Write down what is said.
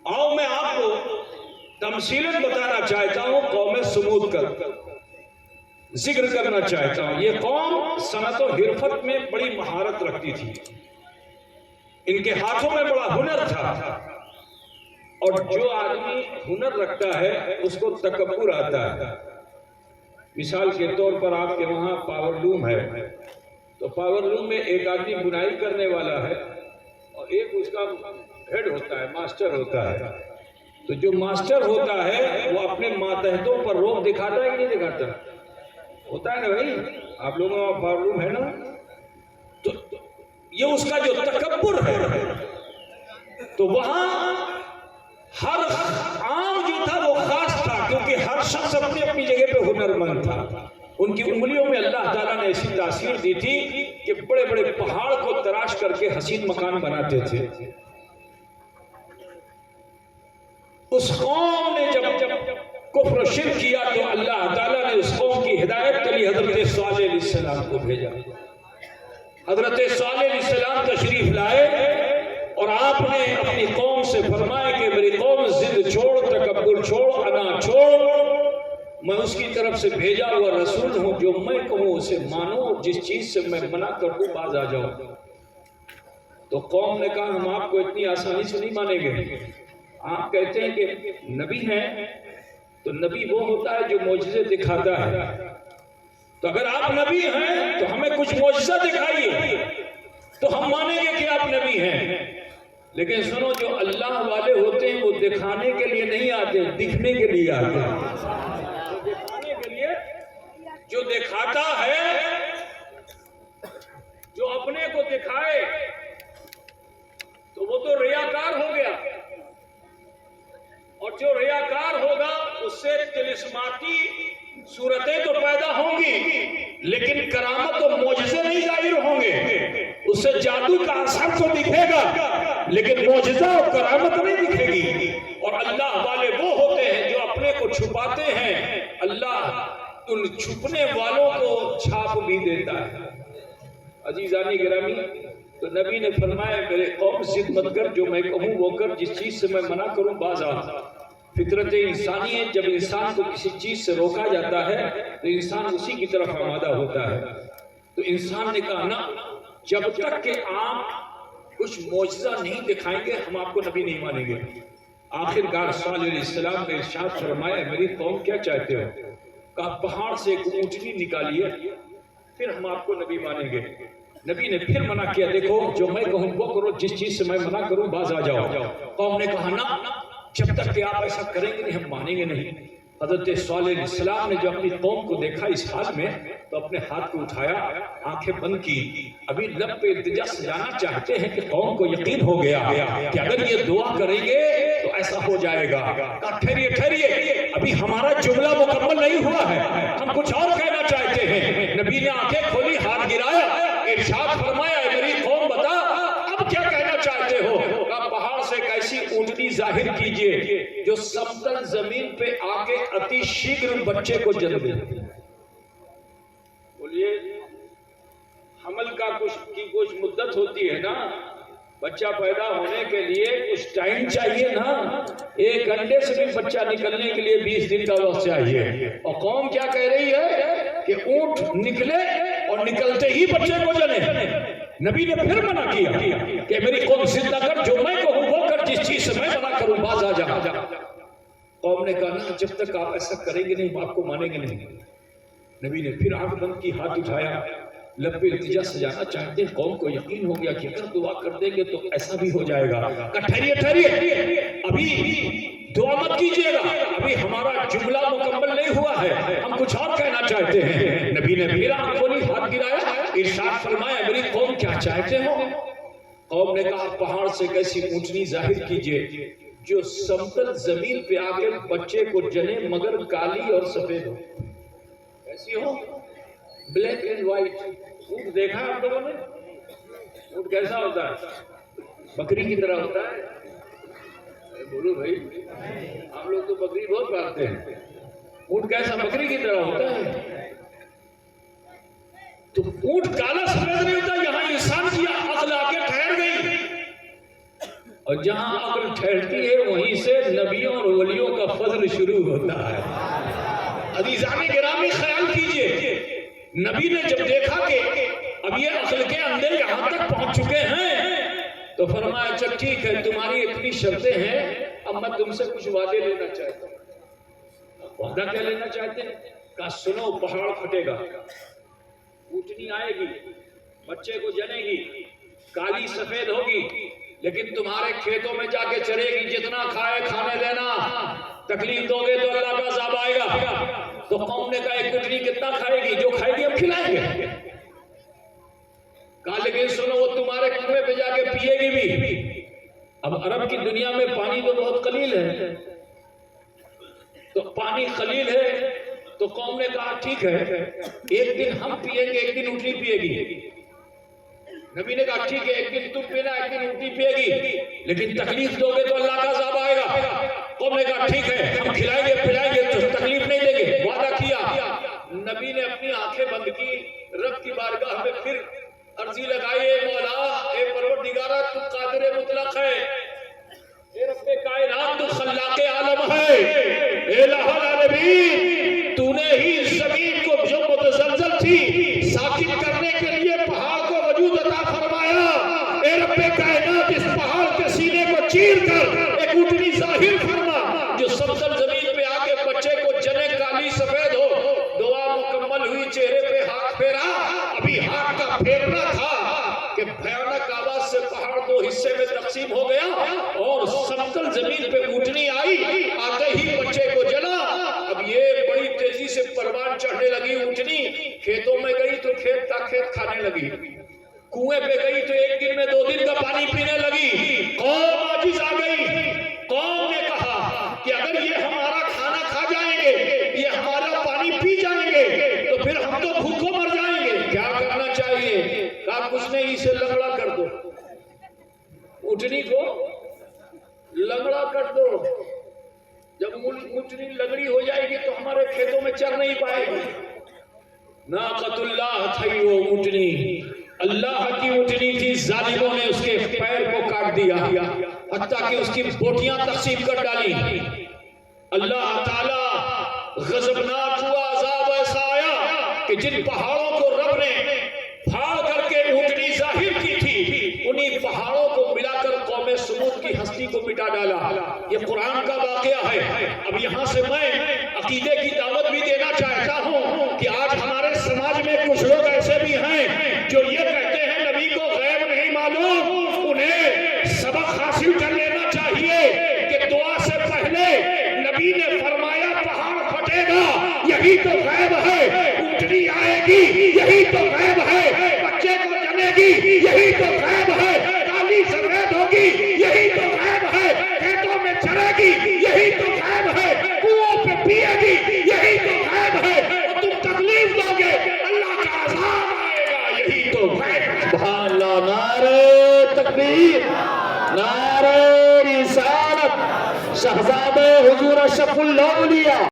آؤ میں آپ کو تمثیلاً بتانا چاہتا ہوں قوم سمود کا ذکر کرنا چاہتا ہوں. یہ قوم صنعت و حرفت میں بڑی مہارت رکھتی تھی. ان کے ہاتھوں میں بڑا ہنر تھا، اور جو آدمی ہنر رکھتا ہے اس کو تکبر آتا ہے. مثال کے طور پر آپ کے وہاں پاور لوم ہے، تو پاور لوم میں ایک آدمی بنائی کرنے والا ہے اور ایک اس کا ہیڈ ہوتا ہے، ماسٹر ہوتا ہے. تو جو ماسٹر ہوتا ہے وہ اپنے ماتحتوں پر روب دکھاتا ہے کہ نہیں دکھاتا؟ ہوتا ہے نا بھائی، آپ لوگوں کا پاور لوم ہے نا. تو یہ اس کا جو تکبر ہے، تو وہاں ہر عام جو تھا وہ خاص تھا، کیونکہ ہر شخص اپنی اپنی جگہ پہ ہنرمند تھا. ان کی انگلیوں میں اللہ تعالیٰ نے ایسی تاثیر دی تھی کہ بڑے بڑے پہاڑ کو تراش کر کے حسین مکان بناتے تھے. اس قوم نے جب کفر و شرک کیا تو اللہ تعالیٰ نے اس قوم کی ہدایت کے لیے حضرت صالح علیہ السلام کو بھیجا. حضرت صالح علیہ السلام تشریف لائے اور آپ نے اپنی قوم سے فرمایا کہ میری قوم ضد چھوڑ، تکبر چھوڑ، انا چھوڑ. میں اس کی طرف سے بھیجا ہوا رسول ہوں، جو میں کہوں اسے مانو، اور جس چیز سے میں منع کر دوں باز آ جاؤ. تو قوم نے کہا ہم آپ کو اتنی آسانی سے نہیں مانیں گے. آپ کہتے ہیں کہ نبی ہیں، تو نبی وہ ہوتا ہے جو معجزے دکھاتا ہے. تو اگر آپ نبی ہیں تو ہمیں کچھ معجزہ دکھائیے تو ہم مانیں گے کہ آپ نبی ہیں. لیکن سنو، جو اللہ والے ہوتے ہیں وہ دکھانے کے لیے نہیں آتے، دکھنے کے لیے آتے ہیں. دکھانے کے لیے جو دکھاتا ہے، جو اپنے کو دکھائے، تو وہ تو ریاکار ہو گیا. اور جو ریاکار ہوگا اس سے طلسماتی صورتیں تو پیدا ہوں گی، لیکن کرامت و معجزے نہیں ظاہر ہوں گے. اس سے جادو کا اثر تو دکھے گا، لیکن معجزہ اور کرامت نہیں دکھے گی. اور اللہ والے وہ ہوتے ہیں جو اپنے کو چھپاتے ہیں، اللہ ان چھپنے والوں کو چھاپ بھی دیتا ہے. عزیزانی گرامی، تو نبی نے فرمایا میرے قوم ضد مت کر، جو میں کہوں وہ کر، جس چیز سے میں منع کروں باز آ. فطرت انسانی ہے، جب انسان کو کسی چیز سے روکا جاتا ہے تو انسان اسی کی طرف آمادہ ہوتا ہے. تو انسان نے کہا نا، جب تک کہ آپ کچھ معجزہ نہیں دکھائیں گے ہم آپ کو نبی نہیں مانیں گے. آخر کار صالح علیہ السلام نے ارشاد فرمایا میری قوم کیا چاہتے ہو؟ کہا پہاڑ سے ایک اونٹنی نکالیے پھر ہم آپ کو نبی مانیں گے. نبی نے پھر منع کیا، دیکھو جو میں کہوں وہ کرو، جس چیز سے میں منع کروں باز آ جاؤ. قوم نے کہا نا، جب تک کہ آپ ایسا کریں گے نہیں ہم مانیں گے نہیں. حضرت صالح علیہ السلام نے جب اپنی قوم کو دیکھا اس حال میں تو اپنے ہاتھ کو اٹھایا، آنکھیں بند کی، ابھی لب پہ التجا سجانا چاہتے ہیں کہ قوم کو یقین ہو گیا کہ اگر یہ دعا کریں گے تو ایسا ہو جائے گا. کہا ٹھہریے ٹھہریے، ابھی ہمارا جملہ مکمل نہیں ہوا ہے، ہم کچھ اور کہنا چاہتے ہیں. نبی نے آنکھیں کھولی، ہاتھ گرایا، ارشاد فرمایا میری قوم بتا اب کیا کہنا چاہتے ہو؟ کہا پہاڑ سے ایک ایسی اونٹنی ظاہر کیجئے جو سمتل زمین پہ آ کے اتی شیغر بچے کو جنم دے. بولیے، حمل کا کچھ مدت ہوتی ہے نا، بچہ پیدا ہونے کے لیے کچھ ٹائم چاہیے نا. ایک انڈے سے بھی بچہ نکلنے کے لیے 20 دن کا وقت چاہیے. اور قوم کیا کہہ رہی ہے کہ اونٹ نکلے اور نکلتے ہی بچے کو جنے. نبی نے پھر منع کیا کہ میری قوم ضد نہ کر، جو میں کہوں وہ کر، جس چیز سے میں منع کروں باز آ جا. قوم نے کہا نا جب تک آپ ایسا کریں گے نہیں آپ کو مانیں گے نہیں. نبی نے پھر آنکھ بند کی، ہاتھ اٹھایا، لب پہ التجا سجانا چاہتے ہیں. قوم کو یقین ہو گیا کہ اگر دعا کر دیں گے تو ایسا بھی ہو جائے گا. ٹھہریے ٹھہریے، ابھی دعا مت کیجیے گا، ابھی ہمارا جملہ مکمل نہیں ہوا ہے، ہم کچھ اور کہنا چاہتے ہیں. نبی نے پھر آنکھ کھولی، ہاتھ گرایا، ارشاد فرمایا میری قوم کیا چاہتے ہو؟ قوم نے کہا پہاڑ سے کیسی اونٹنی ظاہر کیجیے جو سمتل زمین پہ آ کے بچے کو جنے مگر کالی اور سفید ہو. ایسی ہو بلیک اینڈ وائٹ. اونٹ دیکھا آپ لوگوں نے؟ اونٹ کیسا ہوتا ہے؟ بکری کی طرح ہوتا ہے. بولو بھائی، ہم لوگ تو بکری بہت پالتے ہیں. اونٹ کیسا؟ بکری کی طرح ہوتا ہے. تو اونٹ کالا سفید نہیں ہوتا. یہاں انسان کی عقل آ کے ٹھہر گئی، اور جہاں عقل ٹھہرتی ہے وہیں سے نبیوں اور ولیوں کا فضل شروع ہوتا ہے۔ عزیزان گرامی خیال کیجئے، نبی نے جب دیکھا کہ اب یہ عقل کے اندر یہاں تک پہنچ چکے ہیں تو فرمایا اچھا ٹھیک ہے، تمہاری اتنی شرطیں ہیں، اب میں تم سے کچھ وعدے لینا چاہتا ہوں۔ وعدہ کیا لینا چاہتے ہیں؟ کہا سنو، پہاڑ پھٹے گا، اونٹنی آئے گی، بچے کو جنے گی، کالی سفید ہوگی، لیکن تمہارے کھیتوں میں جا کے چرے گی، جتنا کھائے کھانے دینا، تکلیف دو گے تو اللہ کا عذاب آئے گا۔ تو قوم نے کہا ایک اونٹنی کتنا کھائے گی؟ جو کھائے گی ہم کھلائیں گے۔ کہا لیکن سنو، وہ تمہارے کنویں پہ جا کے پیے گی بھی۔ اب عرب کی دنیا میں پانی تو بہت قلیل ہے، تو پانی قلیل ہے تو قوم نے کہا ٹھیک ہے، ایک دن ہم پیئیں گے، ایک دن اونٹنی پیے گی۔ نبی نے کہا ٹھیک ہے، ایک دن تم پینا، ایک دن اونٹنی پیے گی، لیکن تکلیف دو گے تو اللہ کا عذاب آئے گا۔ قوم نے کہا ٹھیک ہے، ہم کھلائیں گے پلائیں گے، تو تکلیف نہیں دیں گے، وعدہ کیا۔ نبی نے اپنی آنکھیں بند کی، رب کی بارگاہ میں پھر عرضی لگائی، اے مولا، اے پروردگارہ، تو قادر مطلق ہے، اے رب کائنات، تو خلاق عالم ہے، اے الہ العالمین، تو نے ہی زمین کو جو متزلزل تھی ساکن کرنے کے لیے پہاڑ کو وجود عطا فرمایا۔ اے رب کائنات، اس پہاڑ کے سینے کو چیر کر ایک اونٹنی ظاہر فرما جو سبزل زمین پہ آ کے بچے کو جنے، کالی سفید ہو۔ دعا مکمل ہوئی، چہرے پہ ہاتھ پھیرا، ابھی ہاتھ کا پھیرنا تھا کہ بھیانک آواز سے پہاڑ دو حصے میں تقسیم ہو گیا اور سبزل زمین پہ اونٹنی آئی، آتے ہی بچے کو جلا۔ اب یہ بڑی تیزی سے پروان چڑھنے لگی اونٹنی، کھیتوں میں گئی تو کھیت کا کھیت کھانے لگی، کنویں پہ گئی تو ایک دن میں 2 دن کا پانی پینے لگی۔ قوم عاجز آ گئی، قوم نے کہا کہ اگر یہ ہمارا کھانا کھا جائیں گے، یہ ہمارا پانی پی جائیں گے تو پھر ہم تو بھوکوں مر جائیں گے، کیا کرنا چاہیے؟ کہا کچھ نہیں، اسے لنگڑا کر دو، اونٹنی کو لنگڑا کر دو، جب اونٹنی لنگڑی ہو جائے گی تو ہمارے کھیتوں میں چر نہیں پائے گی۔ ناقۃ اللہ تھی وہ اونٹنی، اللہ کی اونٹنی تھی، ظالموں نے اس کے پیر کو کاٹ دیا، حتیٰ کہ اس کی بوٹیاں تقسیم کر ڈالی۔ اللہ تعالی غضبناک ہوا، عذاب ایسا آیا کہ جن پہاڑوں کو رب نے پھاڑ کر کے اونٹنی ظاہر کی تھی، انہی پہاڑوں کو ملا کر قوم سمود کی ہستی کو مٹا ڈالا۔ یہ قرآن کا واقعہ ہے۔ اب یہاں سے میں عقیدے کی دعوت بھی دینا چاہتا ہوں کہ آج ہمارے سماج میں کچھ لوگ ایسے بھی ہیں جو یہ کہتے ہیں نبی کو غیب نہیں معلوم۔ انہیں سبق حاصل کر لینا چاہیے کہ دعا سے پہلے نبی نے فرمایا پہاڑ پھٹے گا، یہی تو غیب ہے، اونٹنی آئے گی، یہی تو غیب ہے، بچے کو جنے گی، یہی تو غیب ہے، کالی سفید ہوگی، یہی تو غیب ہے، کھیتوں میں چرے گی، یہی تو غیب ہے، کنویں پہ پیے گی، یہی تو غیب ہے، اور تم تکلیف دو گے اللہ کا عذاب آئے گا، یہی تو غیب ہے۔ سبحان اللہ، نعرہ تکبیر، نعرہ رسالت، شہزادہ حضور اشرف الاولیاء